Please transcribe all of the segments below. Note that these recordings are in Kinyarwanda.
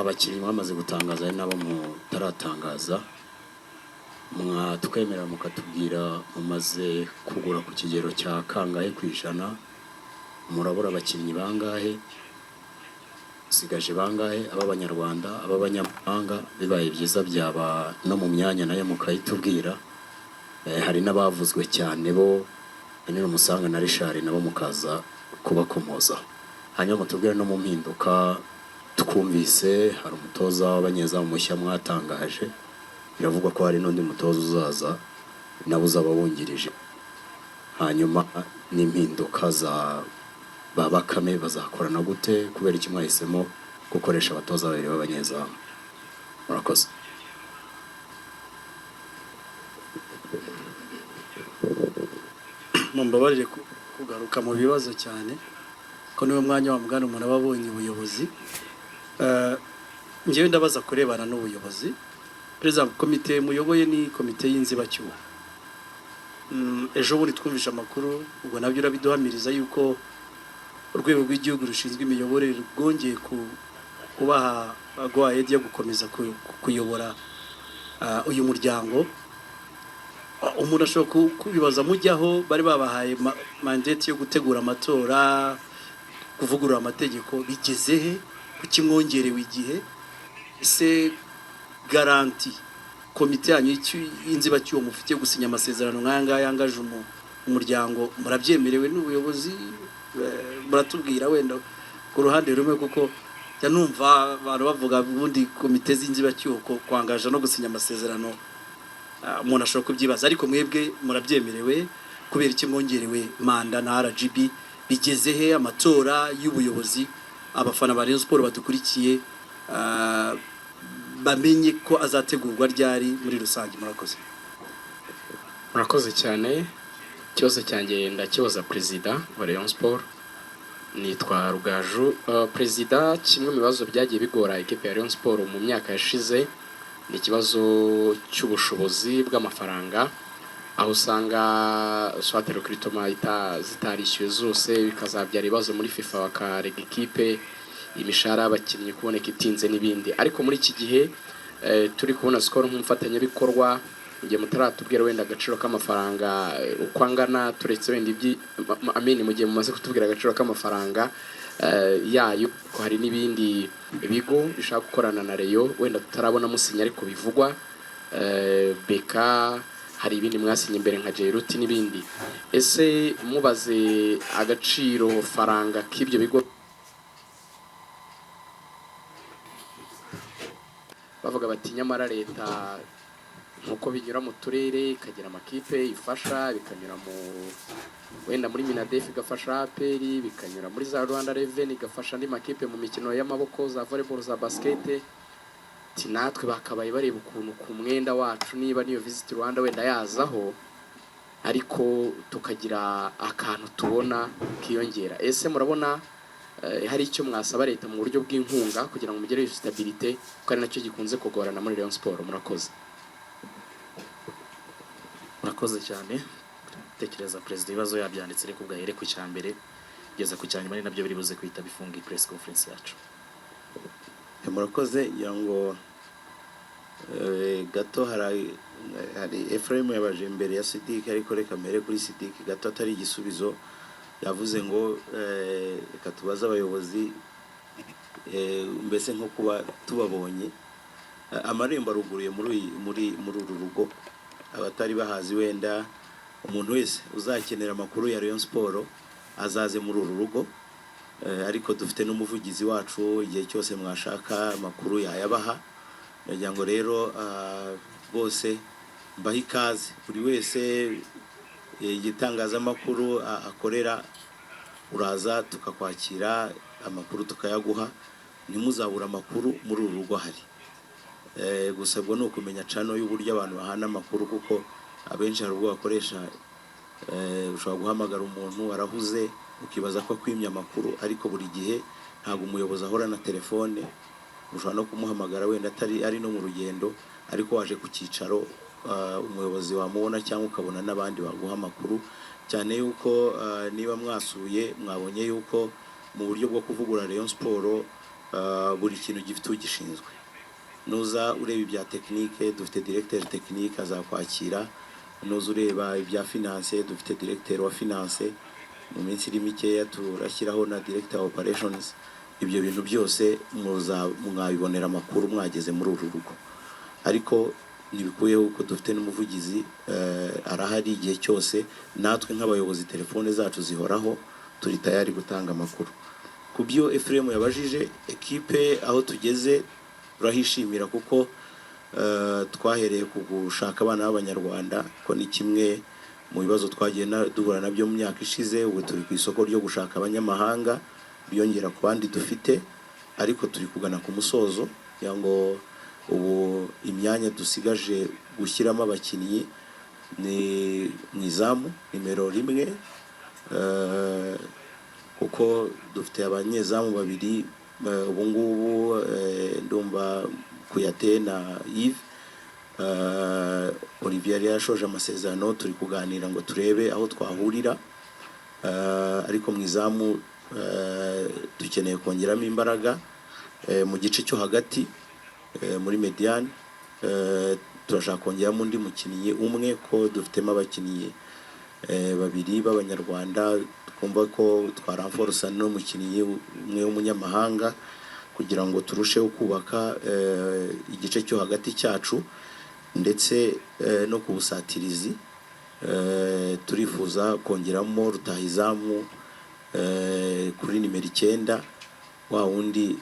abakinnyi bamaze gutangaza ari nabo mutaratangaza twemera mukatubwira mumaze kugura ku kigero cya kangahe ku ijana, murabura abakinnyi bangahe, sigaje bangahe, ab'abanyarwanda ab'abanyamahanga, bibaye byiza byaba no mu myanya nayo mukayitubwira. Hari n'abavuzwe cyane bo ni Umusanga na Richard nabo mukaza kubakomoza, hanyuma mutubwire no mu mpinduka twumvise hari umutoza w'abanyezamu mushya mwatangaje, biravugwa ko hari n'undi mutoza uzaza nabo uzaba wungirije, hanyuma n'impinduka za Bakame bazakorana gute, kubera iki mwahisemo gukoresha abatoza babiri b'abanyezamu? Murakoze. Mumbabarire kugaruka mu bibazo cyane ko niwe mwanya wa mugana umuntu ababonye ubuyobozi. Ngewe ndabaza kurebana n'ubuyobozi. Perezida komite muyoboye ni komite y'inzibacyuho. Ejo bundi twumvise amakuru, ubwo nabyo urabiduhamiriza yuko urwego rw'igihugu rushinzwe imiyoborere rwongeye kubaha go-ahead yo gukomeza kuyobora uyu muryango. Umuntu ashobora kubibaza mujyaho bari babahaye mandate yo gutegura amatora, kuvugurura amategeko, bigeze he? Kuki mwongerewe igihe? Ese garanti komite yanyu y'inzibacyuho mufite gusinya amasezerano nk'aya yangaje umuryango murabyemerewe n'ubuyobozi? Muratubwira wenda ku ruhande rumwe, kuko numva abantu bavuga ubundi komite z'inzibacyuho kwangaje no gusinya amasezerano umuntu ashobora kubyibaza, ariko mwebwe murabyemerewe. Kubera iki mwongerewe manda na RGB? Bigeze he amatora y'ubuyobozi? Abafana ba Rayon Sport badukurikiye bamenye ko azategurwa ryari muri rusange. Murakoze cyane. Ikibazo cyanjye ndakibaza Perezida wa Rayon Sport, nitwa Rugaju. Perezida, kimwe mu bibazo byagiye bigora ikipe ya Rayon Sport mu myaka yashize ni ikibazo cy'ubushobozi bw'amafaranga, aho usanga swate recruitment zitarishyuye zose, bikazabyara ibibazo muri FIFA bakarega ikipe, imishahara y'abakinnyi kuboneka itinze n'ibindi. Ariko muri iki gihe turi kubona Skol nk'umufatanyabikorwa, igihe mutaratubwira wenda agaciro k'amafaranga uko angana, turetse wenda mu gihe mumaze kutubwira agaciro k'amafaranga yayo, ko hari n'ibindi bigo bishaka gukorana na Rayon wenda tutarabona musinya ariko bivugwa, Beka, hari ibindi mwasinye imbere nka Jairuti n'ibindi. Ese mubaze agaciro faranga k'ibyo bigo bavuga bati nyamara leta nkuko binyura mu turere ikagira amakipe ifasha, bikanyura mu wenda muri Minadef igafasha APR, bikanyura muri za Rwanda Revenue igafasha andi makipe mu mikino y'amaboko, za volleyball, za basket. Natwe bakabaye bareba ukuntu ku mwenda wacu niba niyo Visit Rwanda wenda yazaho, ariko tukagira akantu tubona kiyongera. Ese murabona hari icyo mwasaba leta mu buryo bw'inkunga kugira ngo mugere stabilité, kuko ari nacyo gikunze kugorana muri Rayon Sport? Murakoze. Murakoze cyane. Tekereza Perezida ibibazo yabyanditse ariko bwahere ku cyambere kugeza ku cyanyuma ari nabyo biri buze kwita bifunga press conference yacu. Murakoze. Yango gato hari Ephraim yabaje imbere ya Sidik, ariko reka mbere kuri Sidik gato atari igisubizo. Yavuze ngo reka tubaza abayobozi mbese nko kuba tubabonye amarembo aruguruye muri uru rugo, abatari bahazi wenda umuntu wese uzakenera amakuru ya Rayon Sport azaze muri uru rugo, ariko dufite n'umuvugizi wacu igihe cyose mwashaka amakuru yayabaha. Nagira ngo rero bose mbaha ikaze, buri wese igitangazamakuru akorera uraza tukakwakira, amakuru tukayaguha, ntimuzabura amakuru muri uru rugo hari. Gusa bwo ni ukumenya cano y'uburyo abantu bahana amakuru, kuko abenshi hari ubwo bakoresha ushobora guhamagara umuntu warahuze ukibaza ko akwimye amakuru, ariko buri gihe ntabwo umuyobozi ahora na telefone. Ushobora no kumuhamagara wenda ari no mu rugendo, ariko waje ku cyicaro umuyobozi wamubona cyangwa ukabona n'abandi baguha amakuru, cyane yuko niba mwasuye mwabonye yuko mu buryo bwo kuvugura Rayon Sport buri kintu gifite ugishinzwe. Nuza ureba ibya tekinike dufite directeur tekinike azakwakira, nuza ureba ibya finance dufite directeur wa finance, mu minsi iri mikeya turashyiraho na director wa operations. Ibyo bintu byose mwabibonera amakuru mwageze muri uru rugo, ariko ntibikuyeho ko dufite n'umuvugizi arahari igihe cyose. Natwe nk'abayobozi telefone zacu zihoraho, turi tayari gutanga amakuru. Ku byo Ephraim yabajije, ekipe aho tugeze turahishimira kuko twahereye ku gushaka abana b'Abanyarwanda, ko ni kimwe mu bibazo twagiye duhura nabyo mu myaka ishize. Ubu turi ku isoko ryo gushaka abanyamahanga biyongera ku bandi dufite, ariko turi kugana ku musozo kugira ngo ubu imyanya dusigaje gushyiramo abakinnyi ni mu izamu nimero 1, kuko dufite abanyezamu babiri ubu ngubu, ndumva Kuyate na Yves. Olivier yashoje amasezerano, turi kuganira ngo turebe aho twahurira, ariko mu izamu dukeneye kongeramo imbaraga. Mu gice cyo hagati muri mediane turashaka kongeramo undi mukinnyi umwe, ko dufitemo abakinnyi babiri b'Abanyarwanda. Twumva ko twaranforsa n'umukinnyi umwe w'umunyamahanga kugira ngo turusheho kubaka igice cyo hagati cyacu, ndetse no ku busatirizi turifuza kongeramo rutahizamu kuri nimero 9, wa wundi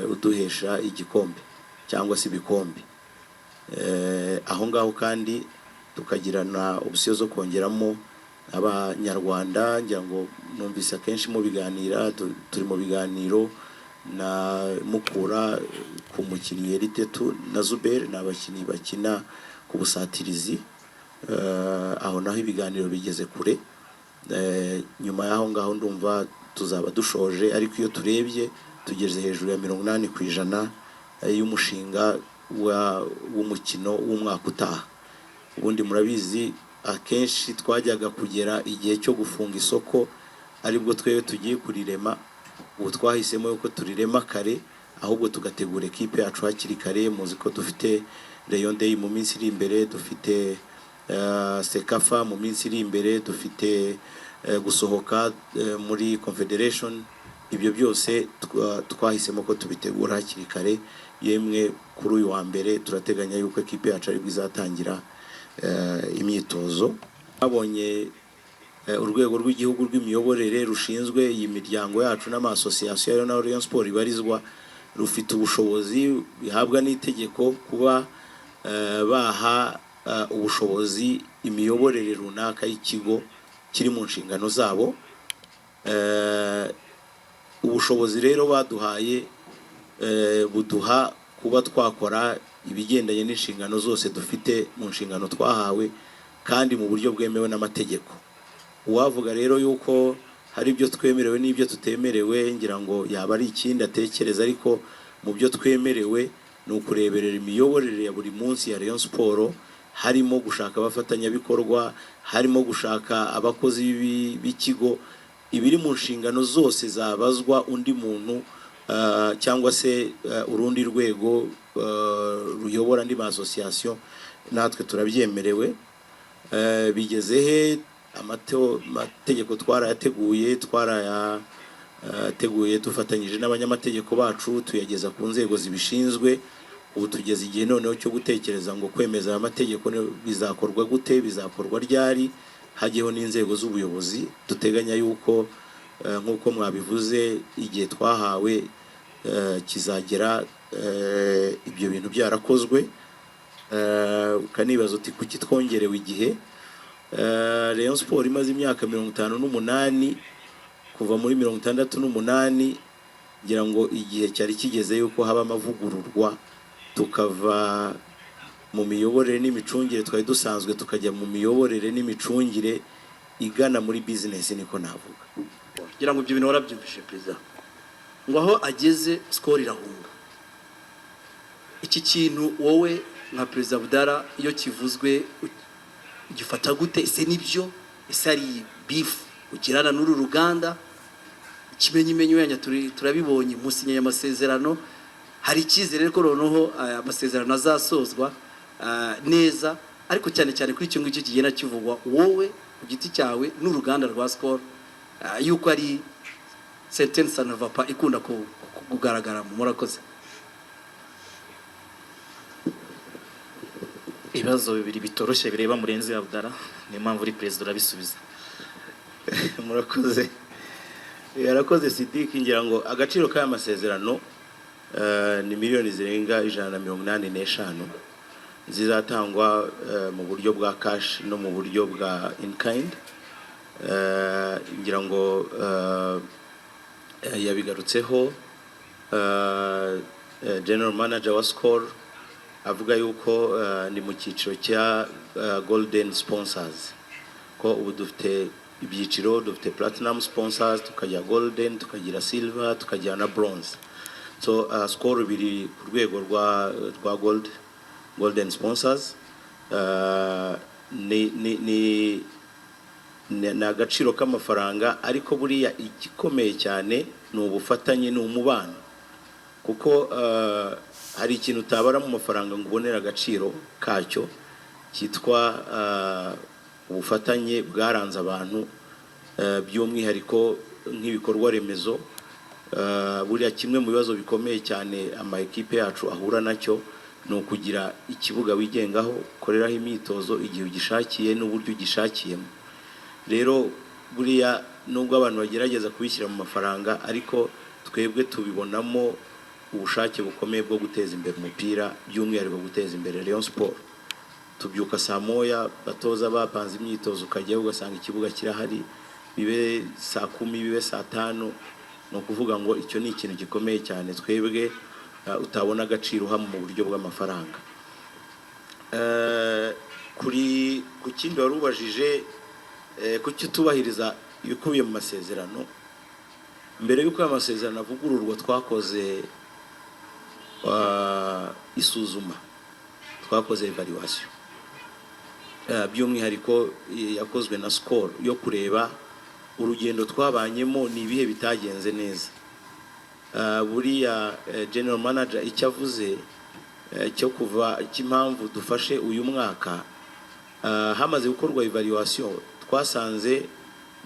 uduhesha igikombe cyangwa se ibikombe. Aho ngaho kandi tukagirana option zo kongeramo Abanyarwanda. Ngira ngo numvise akenshi mu biganira, turi mu biganiro na Mukura ku mukinnyi Eritetu na Zuber, n'abakinnyi bakina ku busatirizi. Aho naho ibiganiro bigeze kure. Nyuma y'aho ngaho ndumva tuzaba dushoje, ariko iyo turebye tugeze hejuru ya 80% y'umushinga w'umukino w'umwaka utaha. Ubundi murabizi akenshi twajyaga kugera igihe cyo gufunga isoko aribwo twewe tugiye kurirema. Ubu twahisemo yuko turirema kare, ahubwo tugategura ekipe yacu hakiri kare. Muzi ko dufite Rayon Day mu minsi iri imbere, dufite Sekafa mu minsi iri imbere, dufite gusohoka muri Confederation. Ibyo byose twahisemo ko tubitegura hakiri kare. Yemwe kuri uyu wa mbere turateganya yuko ekipe yacu ari bwizatangira imyitozo. Abonye urwego rw'igihugu rw'imiyoborere rushinzwe iyi miryango yacu n'amasosiyasiyo ya Rayon Sport ibarizwa, rufite ubushobozi bihabwa n'itegeko kuba baha ubushobozi imiyoborere runaka y'ikigo kiri mu nshingano zabo. Ubushobozi rero baduhaye buduha kuba twakora ibigendanye n'inshingano zose dufite mu nshingano twahawe, kandi mu buryo bwemewe n'amategeko. Uwavuga rero yuko hari ibyo twemerewe n'ibyo tutemerewe, ngira ngo yaba ari ikindi atekereza, ariko mu byo twemerewe ni ukureberera imiyoborere ya buri munsi ya Rayon Sport, harimo gushaka abafatanyabikorwa, harimo gushaka abakozi b'ikigo. Ibiri mu nshingano zose zabazwa undi muntu cyangwa se urundi rwego ruyobora andi masosiyasiyo, natwe turabyemerewe. Bigeze he? Amategeko twarayateguye dufatanyije n'abanyamategeko bacu, tuyageza ku nzego zibishinzwe. Ubu tugeze igihe noneho cyo gutekereza ngo kwemeza aya mategeko bizakorwa gute, bizakorwa ryari. Hagiyeho n'inzego z'ubuyobozi. Duteganya yuko nk'uko mwabivuze, igihe twahawe kizagera ibyo bintu byarakozwe. Ukanibaza uti kuki twongerewe igihe? Rayon Sport imaze imyaka 58, kuva muri 68 ngira ngo igihe cyari kigeze yuko haba amavugururwa, tukava mu miyoborere n'imicungire twari dusanzwe tukajya mu miyoborere n'imicungire igana muri business, niko navuga. Ngira ngo ibyo bintu warabyumvise Perezida, ngo aho ageze score irahunga. Iki kintu wowe nka Perezida Budara iyo kivuzwe gifata gute? Ese nibyo? Ese ari beef ugirana n'uru ruganda? ikimenyimenyi wenda turabibonye musinya amasezerano, hari icyizere ko noneho aya masezerano azasozwa neza, ariko cyane cyane kuri icyo ngicyo kigenda kivugwa wowe ku giti cyawe n'uruganda rwa Skol yuko ari sentence sanavapa ikunda kugaragara mu murakoze. ibibazo bibiri bitoroshye bireba Murenzi Abdara, niyo mpamvu uri perezida urabisubiza. murakoze. Yarakoze Sidiki, ngira ngo agaciro k'aya masezerano ni miliyoni zirenga 185 zizatangwa mu buryo bwa cash no mu buryo bwa in kind. Ngira ngo yabigarutseho general manager wa Skol avuga yuko ni mu cyiciro cya golden sponsors, ko ubu dufite ibyiciro, dufite platinum sponsors, tukajya golden, tukagira silver, tukagira na bronze. So Skol biri ku rwego rwa golden sponsors. Ni agaciro k'amafaranga, ariko buriya igikomeye cyane ni ubufatanye, ni umubano, kuko hari ikintu utabara mu mafaranga ngo ubonere agaciro kacyo cyitwa ubufatanye bwaranze abantu, by'umwihariko nk'ibikorwa remezo. Buriya kimwe mu bibazo bikomeye cyane ama ekipe yacu ahura nacyo ni ukugira ikibuga wigengaho ukoreraho imyitozo igihe ugishakiye n'uburyo ugishakiyemo. Rero buriya nubwo abantu bagerageza kubishyira mu mafaranga, ariko twebwe tubibonamo ubushake bukomeye bwo guteza imbere umupira, by'umwihariko guteza imbere Rayon Sport. Tubyuka saa moya batoza bapanze imyitozo, ukajyaho ugasanga ikibuga kirahari, bibe saa 10 bibe saa 5. No kuvuga ngo icyo ni ikintu gikomeye cyane twebwe utabona agaciro hamwe mu buryo bw'amafaranga. Ku kindi warubajije kuki tubahiriza ibikubiye mu masezerano, mbere y'uko aya masezerano avugururwa twakoze isuzuma, twakoze evaluation by'umwihariko yakozwe na Skol yo kureba urugendo twabanyemo ni ibihe bitagenze neza. Buriya general manager icyo avuze cyo kuva cy'impamvu dufashe uyu mwaka, hamaze gukorwa evaluation, twasanze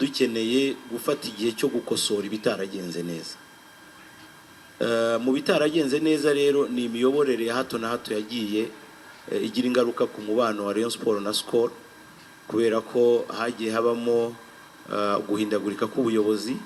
dukeneye gufata igihe cyo gukosora ibitaragenze neza. Mu bitaragenze neza rero ni imiyoborere ya hato na hato yagiye igira ingaruka ku mubano wa Rayon Sport na Skol, kubera ko hagiye habamo guhindagurika k'ubuyobozi,